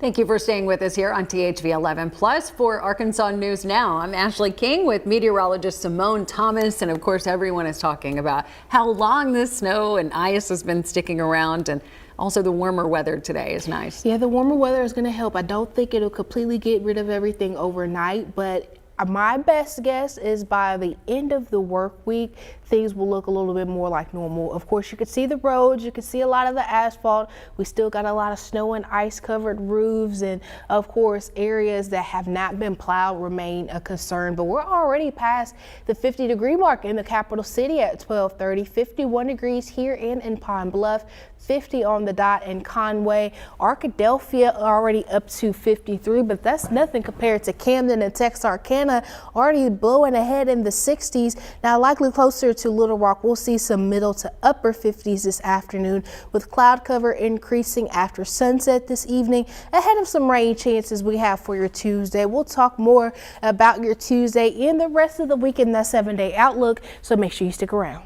Thank you for staying with us here on THV 11 Plus. For Arkansas News Now, I'm Ashley King with meteorologist Simone Thomas. And of course, everyone is talking about how long the snow and ice has been sticking around, and also the warmer weather today is nice. Yeah, the warmer weather is going to help. I don't think it'll completely get rid of everything overnight, but my best guess is by the end of the work week, things will look a little bit more like normal. Of course, you can see the roads, you can see a lot of the asphalt. We still got a lot of snow and ice covered roofs, and of course, areas that have not been plowed remain a concern. But we're already past the 50-degree mark in the capital city at 12:30, 51 degrees here and in Pine Bluff, 50 on the dot in Conway. Arkadelphia already up to 53, but that's nothing compared to Camden and Texarkana, already blowing ahead in the 60s. Now likely closer to Little Rock, we'll see some middle to upper 50s this afternoon, with cloud cover increasing after sunset this evening, ahead of some rain chances we have for your Tuesday. We'll talk more about your Tuesday and the rest of the week in that 7-day outlook, so make sure you stick around.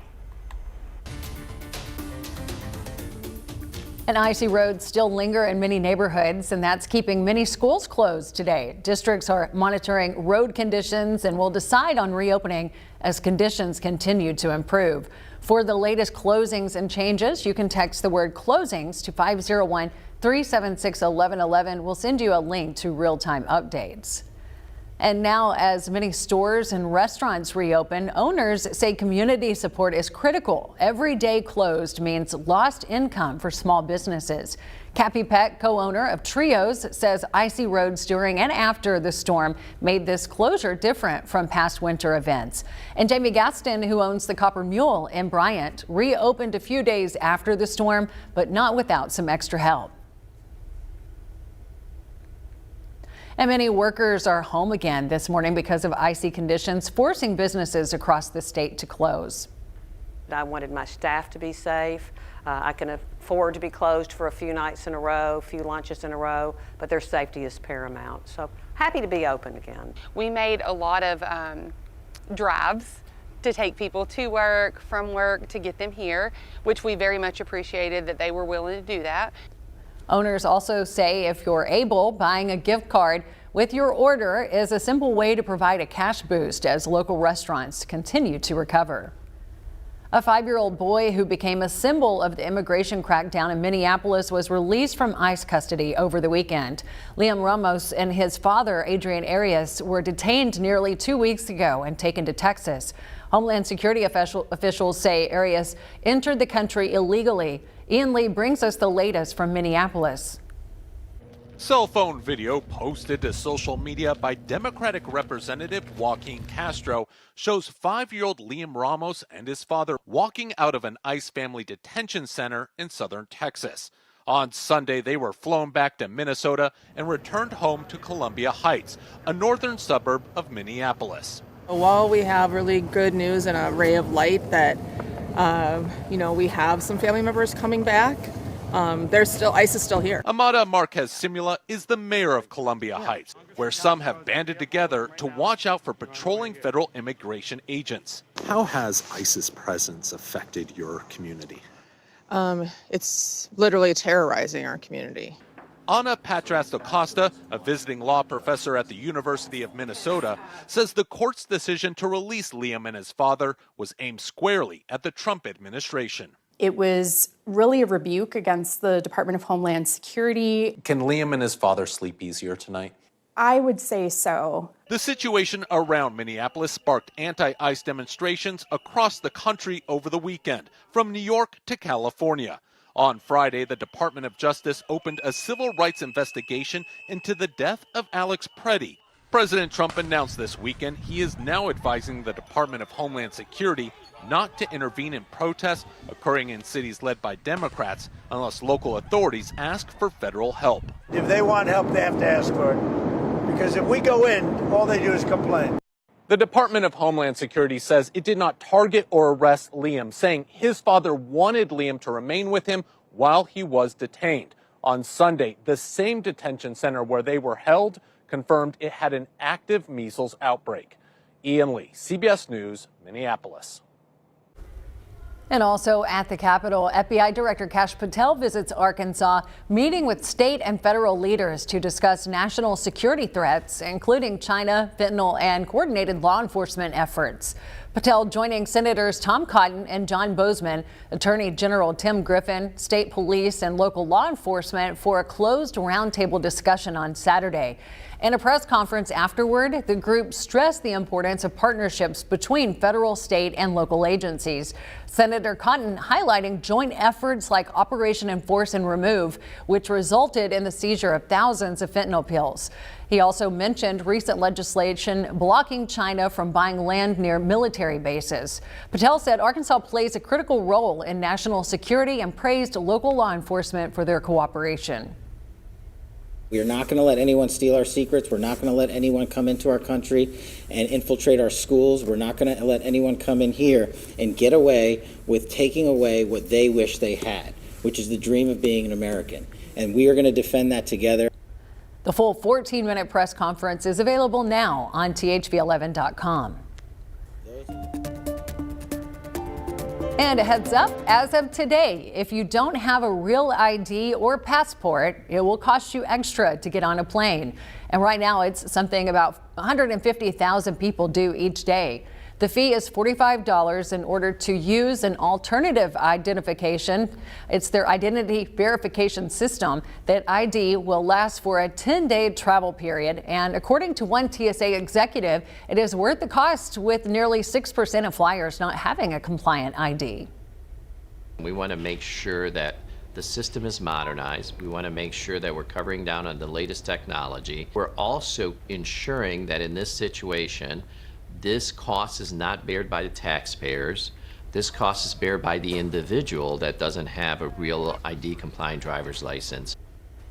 And icy roads still linger in many neighborhoods, and that's keeping many schools closed today. Districts are monitoring road conditions and will decide on reopening as conditions continue to improve. For the latest closings and changes, you can text the word closings to 501-376-1111. We'll send you a link to real-time updates. And now, as many stores and restaurants reopen, owners say community support is critical. Every day closed means lost income for small businesses. Cappy Peck, co-owner of Trios, says icy roads during and after the storm made this closure different from past winter events. And Jamie Gaston, who owns the Copper Mule in Bryant, reopened a few days after the storm, but not without some extra help. And many workers are home again this morning because of icy conditions, forcing businesses across the state to close. I wanted my staff to be safe. I can afford to be closed for a few nights in a row, a few lunches in a row, but their safety is paramount. So happy to be open again. We made a lot of drives to take people to work, from work, to get them here, which we very much appreciated that they were willing to do that. Owners also say if you're able, buying a gift card with your order is a simple way to provide a cash boost as local restaurants continue to recover. A 5-year-old boy who became a symbol of the immigration crackdown in Minneapolis was released from ICE custody over the weekend. Liam Ramos and his father, Adrian Arias, were detained nearly 2 weeks ago and taken to Texas. Homeland Security officials say Arias entered the country illegally. Ian Lee brings us the latest from Minneapolis. Cell phone video posted to social media by Democratic Representative Joaquin Castro shows 5-year-old Liam Ramos and his father walking out of an ICE family detention center in southern Texas. On Sunday, they were flown back to Minnesota and returned home to Columbia Heights, a northern suburb of Minneapolis. While we have really good news and a ray of light that we have some family members coming back, ICE is still here. Amada Marquez Simula is the mayor of Columbia Heights, where some have banded together to watch out for patrolling federal immigration agents. How has ICE's presence affected your community? It's literally terrorizing our community. Ana Patras Acosta, a visiting law professor at the University of Minnesota, says the court's decision to release Liam and his father was aimed squarely at the Trump administration. It was really a rebuke against the Department of Homeland Security. Can Liam and his father sleep easier tonight? I would say so. The situation around Minneapolis sparked anti-ICE demonstrations across the country over the weekend, from New York to California. On Friday, the Department of Justice opened a civil rights investigation into the death of Alex Preddy. President Trump announced this weekend he is now advising the Department of Homeland Security not to intervene in protests occurring in cities led by Democrats unless local authorities ask for federal help. If they want help, they have to ask for it. Because if we go in, all they do is complain. The Department of Homeland Security says it did not target or arrest Liam, saying his father wanted Liam to remain with him while he was detained. On Sunday, the same detention center where they were held confirmed it had an active measles outbreak. Ian Lee, CBS News, Minneapolis. And also at the Capitol, FBI Director Kash Patel visits Arkansas, meeting with state and federal leaders to discuss national security threats, including China, fentanyl, and coordinated law enforcement efforts. Patel joining Senators Tom Cotton and John Bozeman, Attorney General Tim Griffin, state police, and local law enforcement for a closed roundtable discussion on Saturday. In a press conference afterward, the group stressed the importance of partnerships between federal, state, and local agencies. Senator Cotton highlighting joint efforts like Operation Enforce and Remove, which resulted in the seizure of thousands of fentanyl pills. He also mentioned recent legislation blocking China from buying land near military bases. Patel said Arkansas plays a critical role in national security and praised local law enforcement for their cooperation. We are not going to let anyone steal our secrets. We're not going to let anyone come into our country and infiltrate our schools. We're not going to let anyone come in here and get away with taking away what they wish they had, which is the dream of being an American. And we are going to defend that together. The full 14-minute press conference is available now on THV11.com. And a heads up, as of today, if you don't have a real ID or passport, it will cost you extra to get on a plane. And right now, it's something about 150,000 people do each day. The fee is $45 in order to use an alternative identification. It's their identity verification system. That ID will last for a 10-day travel period. And according to one TSA executive, it is worth the cost with nearly 6% of flyers not having a compliant ID. We want to make sure that the system is modernized. We want to make sure that we're covering down on the latest technology. We're also ensuring that in this situation, this cost is not bared by the taxpayers. This cost is bared by the individual that doesn't have a real ID compliant driver's license.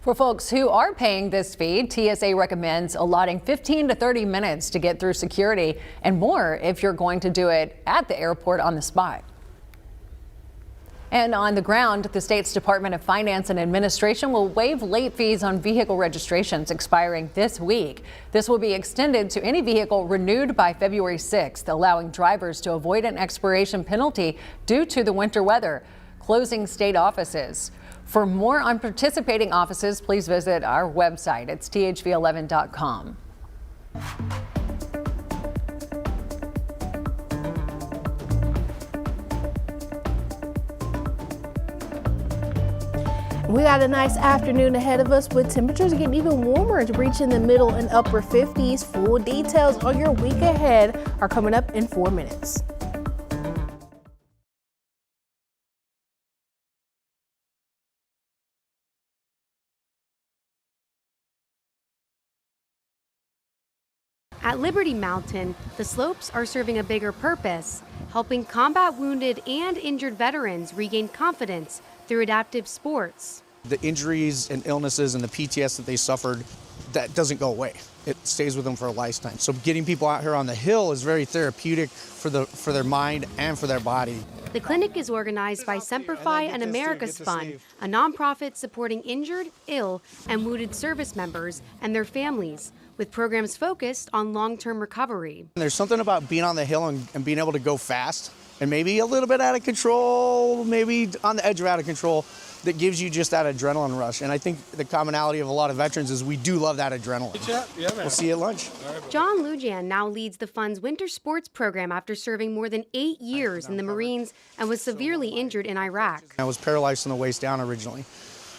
For folks who are paying this fee, TSA recommends allotting 15 to 30 minutes to get through security and more if you're going to do it at the airport on the spot. And on the ground, the state's Department of Finance and Administration will waive late fees on vehicle registrations expiring this week. This will be extended to any vehicle renewed by February 6th, allowing drivers to avoid an expiration penalty due to the winter weather, closing state offices. For more on participating offices, please visit our website. It's THV11.com. We got a nice afternoon ahead of us with temperatures getting even warmer, reaching the middle and upper 50s. Full details on your week ahead are coming up in 4 minutes. At Liberty Mountain, the slopes are serving a bigger purpose, helping combat wounded and injured veterans regain confidence through adaptive sports. The injuries and illnesses and the PTS that they suffered, that doesn't go away. It stays with them for a lifetime. So getting people out here on the hill is very therapeutic for their mind and for their body. The clinic is organized by Semperfi and America's Fund, a nonprofit supporting injured, ill, and wounded service members and their families, with programs focused on long-term recovery. There's something about being on the hill and being able to go fast and maybe a little bit out of control, maybe on the edge of out of control, that gives you just that adrenaline rush. And I think the commonality of a lot of veterans is we do love that adrenaline. We'll see you at lunch. John Lujan now leads the Fund's winter sports program after serving more than 8 years in the Marines and was severely injured in Iraq. I was paralyzed from the waist down originally.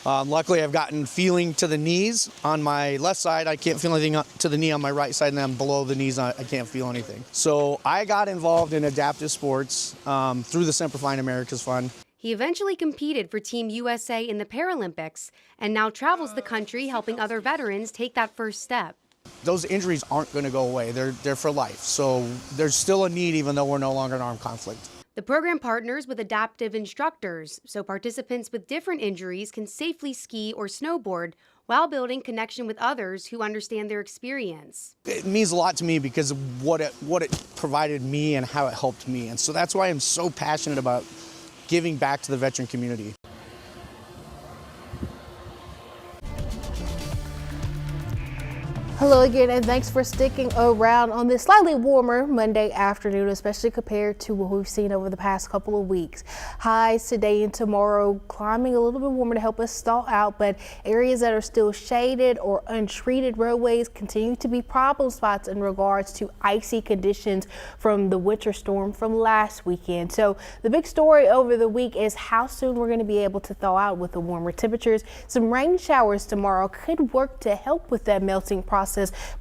Luckily, I've gotten feeling to the knees on my left side. I can't feel anything to the knee on my right side, and then below the knees, I can't feel anything. So I got involved in adaptive sports through the Semperfi and America's Fund. He eventually competed for Team USA in the Paralympics and now travels the country helping other veterans take that first step. Those injuries aren't going to go away. They're for life. So there's still a need even though we're no longer in armed conflict. The program partners with adaptive instructors, so participants with different injuries can safely ski or snowboard while building connection with others who understand their experience. It means a lot to me because of what it provided me and how it helped me. And so that's why I'm so passionate about giving back to the veteran community. Hello again, and thanks for sticking around on this slightly warmer Monday afternoon, especially compared to what we've seen over the past couple of weeks. Highs today and tomorrow climbing a little bit warmer to help us thaw out, but areas that are still shaded or untreated roadways continue to be problem spots in regards to icy conditions from the winter storm from last weekend. So the big story over the week is how soon we're going to be able to thaw out with the warmer temperatures. Some rain showers tomorrow could work to help with that melting process,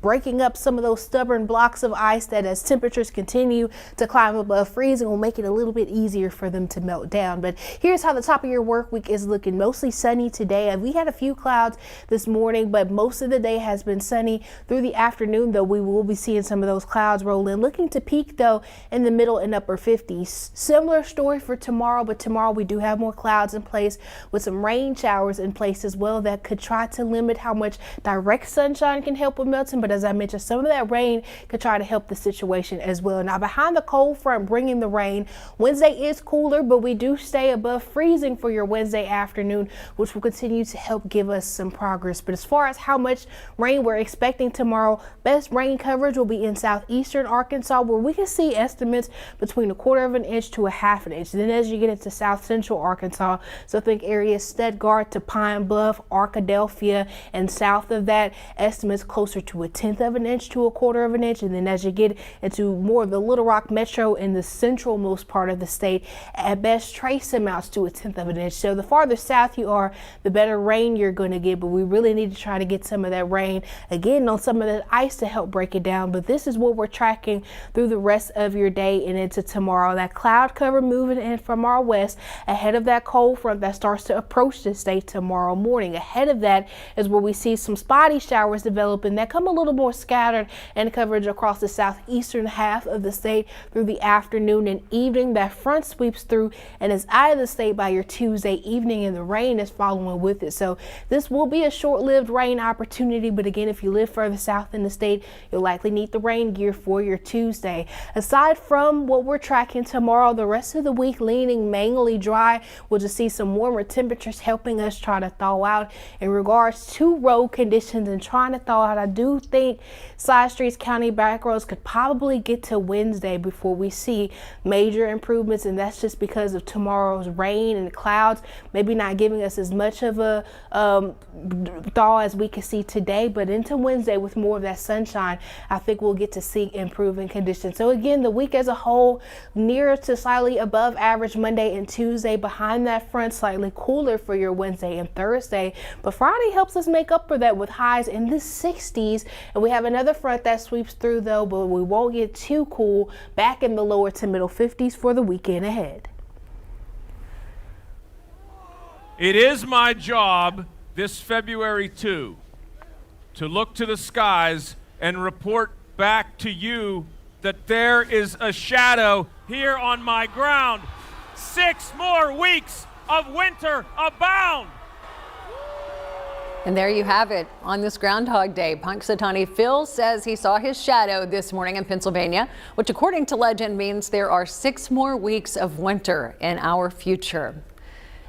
breaking up some of those stubborn blocks of ice that, as temperatures continue to climb above freezing, will make it a little bit easier for them to melt down. But here's how the top of your work week is looking. Mostly sunny today. We had a few clouds this morning, but most of the day has been sunny. Through the afternoon, though, we will be seeing some of those clouds roll in, looking to peak, though, in the middle and upper 50s. Similar story for tomorrow, but tomorrow we do have more clouds in place with some rain showers in place as well that could try to limit how much direct sunshine can help with melting. But as I mentioned, some of that rain could try to help the situation as well. Now, behind the cold front bringing the rain, Wednesday is cooler, but we do stay above freezing for your Wednesday afternoon, which will continue to help give us some progress. But as far as how much rain we're expecting tomorrow, best rain coverage will be in southeastern Arkansas, where we can see estimates between 1/4 inch to 1/2 inch. Then as you get into south central Arkansas, so think areas Stuttgart to Pine Bluff, Arkadelphia, and south of that, estimates closer to 1/10 inch to 1/4 inch. And then as you get into more of the Little Rock metro in the centralmost part of the state, at best trace amounts to 1/10 inch. So the farther south you are, the better rain you're going to get, but we really need to try to get some of that rain again on some of that ice to help break it down. But this is what we're tracking through the rest of your day and into tomorrow. That cloud cover moving in from our west ahead of that cold front that starts to approach the state tomorrow morning. Ahead of that is where we see some spotty showers developing that come a little more scattered and coverage across the southeastern half of the state through the afternoon and evening. That front sweeps through and is out of the state by your Tuesday evening, and the rain is following with it. So this will be a short-lived rain opportunity, but again, if you live further south in the state, you'll likely need the rain gear for your Tuesday. Aside from what we're tracking tomorrow, the rest of the week leaning mainly dry. We'll just see some warmer temperatures helping us try to thaw out. In regards to road conditions and trying to thaw out, I do think side streets, county back roads could probably get to Wednesday before we see major improvements, and that's just because of tomorrow's rain and clouds maybe not giving us as much of a thaw as we can see today. But into Wednesday with more of that sunshine, I think we'll get to see improving conditions. So again, the week as a whole near to slightly above average Monday and Tuesday. Behind that front, slightly cooler for your Wednesday and Thursday, but Friday helps us make up for that with highs in the 60s. And we have another front that sweeps through, though, but we won't get too cool, back in the lower to middle 50s for the weekend ahead. It is my job this February 2 to look to the skies and report back to you that there is a shadow here on my ground. 6 more weeks of winter abound. And there you have it. On this Groundhog Day, Punxsutawney Phil says he saw his shadow this morning in Pennsylvania, which according to legend means there are 6 more weeks of winter in our future.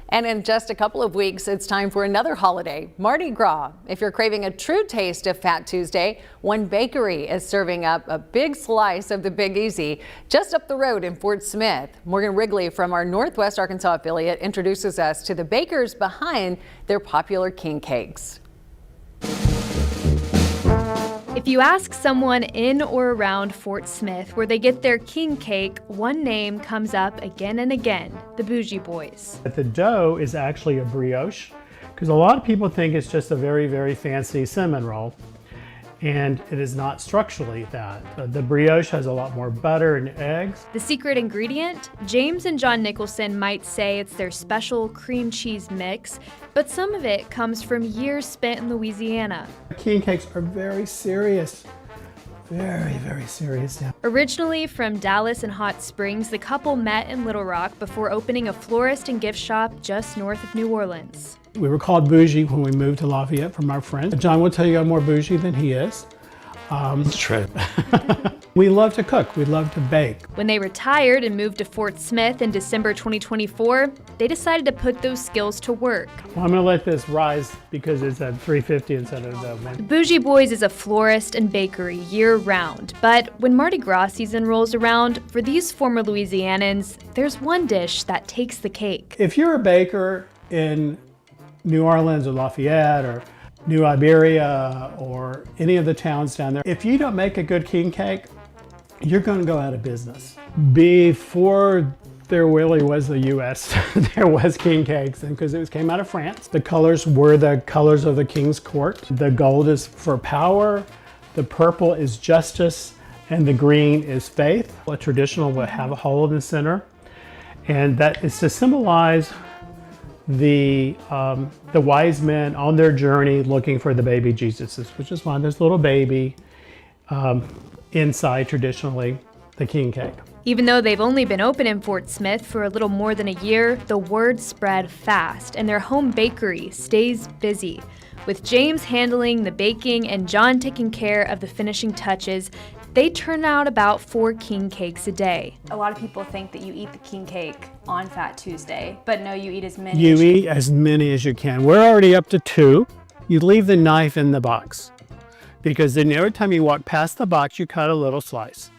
And in just a couple of weeks, it's time for another holiday, Mardi Gras. If you're craving a true taste of Fat Tuesday, one bakery is serving up a big slice of the Big Easy just up the road in Fort Smith. Morgan Wrigley from our Northwest Arkansas affiliate introduces us to the bakers behind their popular king cakes. If you ask someone in or around Fort Smith where they get their king cake, one name comes up again and again: the Bougie Boys. The dough is actually a brioche, because a lot of people think it's just a very, very fancy cinnamon roll, and it is not structurally that. The brioche has a lot more butter and eggs. The secret ingredient? James and John Nicholson might say it's their special cream cheese mix, but some of it comes from years spent in Louisiana. King cakes are very serious. Very, very serious. Yeah. Originally from Dallas and Hot Springs, the couple met in Little Rock before opening a florist and gift shop just north of New Orleans. We were called bougie when we moved to Lafayette from our friends. John will tell you I'm more bougie than he is. It's true. We love to cook. We love to bake. When they retired and moved to Fort Smith in December 2024, they decided to put those skills to work. Well, I'm gonna let this rise because it's at $3.50 instead of the $1. Bougie Boys is a florist and bakery year-round, but when Mardi Gras season rolls around, for these former Louisianans, there's one dish that takes the cake. If you're a baker in New Orleans or Lafayette or New Iberia or any of the towns down there, if you don't make a good king cake, you're gonna go out of business. Before there really was the US, there was king cakes, because it came out of France. The colors were the colors of the king's court. The gold is for power, the purple is justice, and the green is faith. A traditional will have a hole in the center, and that is to symbolize the wise men on their journey looking for the baby Jesus, which is why there's a little baby inside traditionally the king cake. Even though they've only been open in Fort Smith for a little more than a year, the word spread fast and their home bakery stays busy. With James handling the baking and John taking care of the finishing touches, they turn out about 4 king cakes a day. A lot of people think that you eat the king cake on Fat Tuesday, but no, you eat as many. You eat as many as you can. We're already up to 2. You leave the knife in the box, because then every time you walk past the box, you cut a little slice.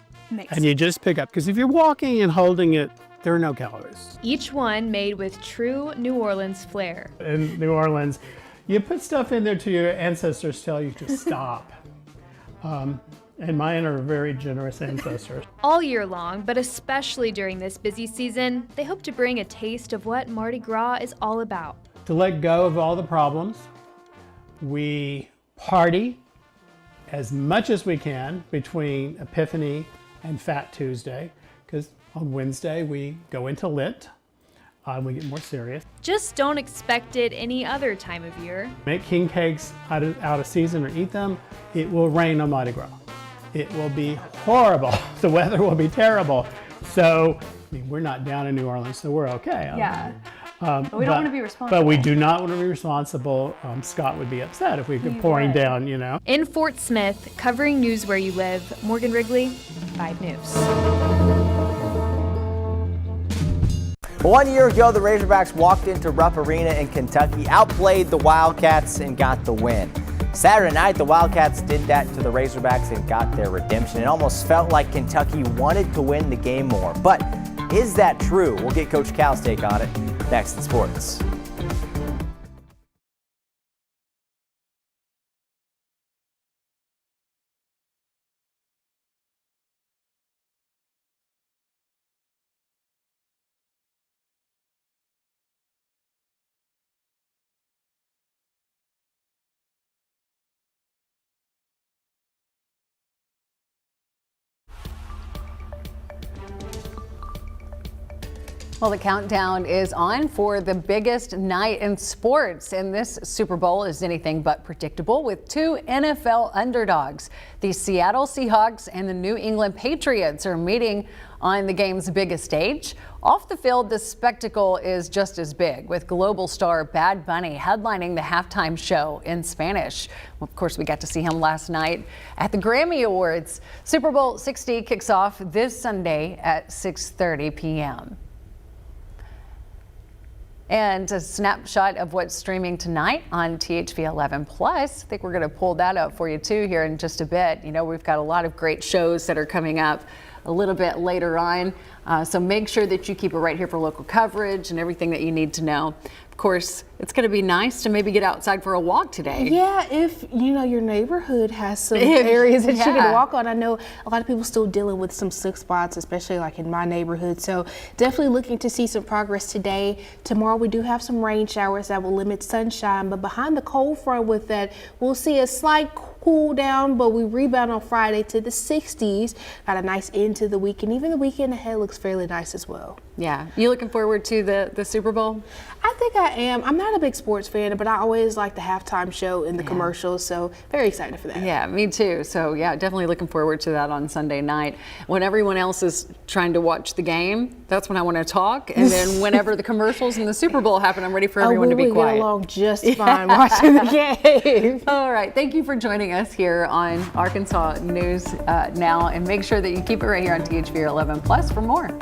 And you just pick up, because if you're walking and holding it, there are no calories. Each one made with true New Orleans flair. In New Orleans, you put stuff in there till your ancestors tell you to stop. And mine are very generous ancestors. All year long, but especially during this busy season, they hope to bring a taste of what Mardi Gras is all about. To let go of all the problems, we party as much as we can between Epiphany and Fat Tuesday, because on Wednesday we go into Lent, we get more serious. Just don't expect it any other time of year. Make king cakes out of season or eat them, it will rain on Mardi Gras. It will be horrible. The weather will be terrible. So, I mean, we're not down in New Orleans, so we're okay. Yeah. But we don't want to be responsible. But we do not want to be responsible. Scott would be upset if we could pouring down, you know. In Fort Smith, covering news where you live, Morgan Wrigley, 5 News. 1 year ago, the Razorbacks walked into Rupp Arena in Kentucky, outplayed the Wildcats, and got the win. Saturday night, the Wildcats did that to the Razorbacks and got their redemption. It almost felt like Kentucky wanted to win the game more. But is that true? We'll get Coach Cal's take on it next in sports. Well, the countdown is on for the biggest night in sports, and this Super Bowl is anything but predictable with 2 NFL underdogs. The Seattle Seahawks and the New England Patriots are meeting on the game's biggest stage. Off the field, the spectacle is just as big, with global star Bad Bunny headlining the halftime show in Spanish. Well, of course, we got to see him last night at the Grammy Awards. Super Bowl 60 kicks off this Sunday at 6:30 p.m. And a snapshot of what's streaming tonight on THV 11 Plus. I think we're going to pull that up for you too here in just a bit. You know, we've got a lot of great shows that are coming up a little bit later on. So make sure that you keep it right here for local coverage and everything that you need to know. Of course, it's going to be nice to maybe get outside for a walk today. Yeah, if you know your neighborhood has some areas that you can walk on. I know a lot of people still dealing with some slick spots, especially like in my neighborhood. So definitely looking to see some progress today. Tomorrow we do have some rain showers that will limit sunshine, but behind the cold front with that, we'll see a slight cool down, but we rebound on Friday to the 60s. Got a nice end to the week, and even the weekend ahead looks fairly nice as well. Yeah. You looking forward to the Super Bowl? I think I am. I'm not a big sports fan, but I always like the halftime show and the commercials, so very excited for that. Yeah, me too. So yeah, definitely looking forward to that on Sunday night. When everyone else is trying to watch the game, that's when I want to talk. And then whenever the commercials and the Super Bowl happen, I'm ready for everyone to be quiet. We get along just fine watching the game. All right. Thank you for joining us here on Arkansas News Now. And make sure that you keep it right here on THV 11 Plus for more.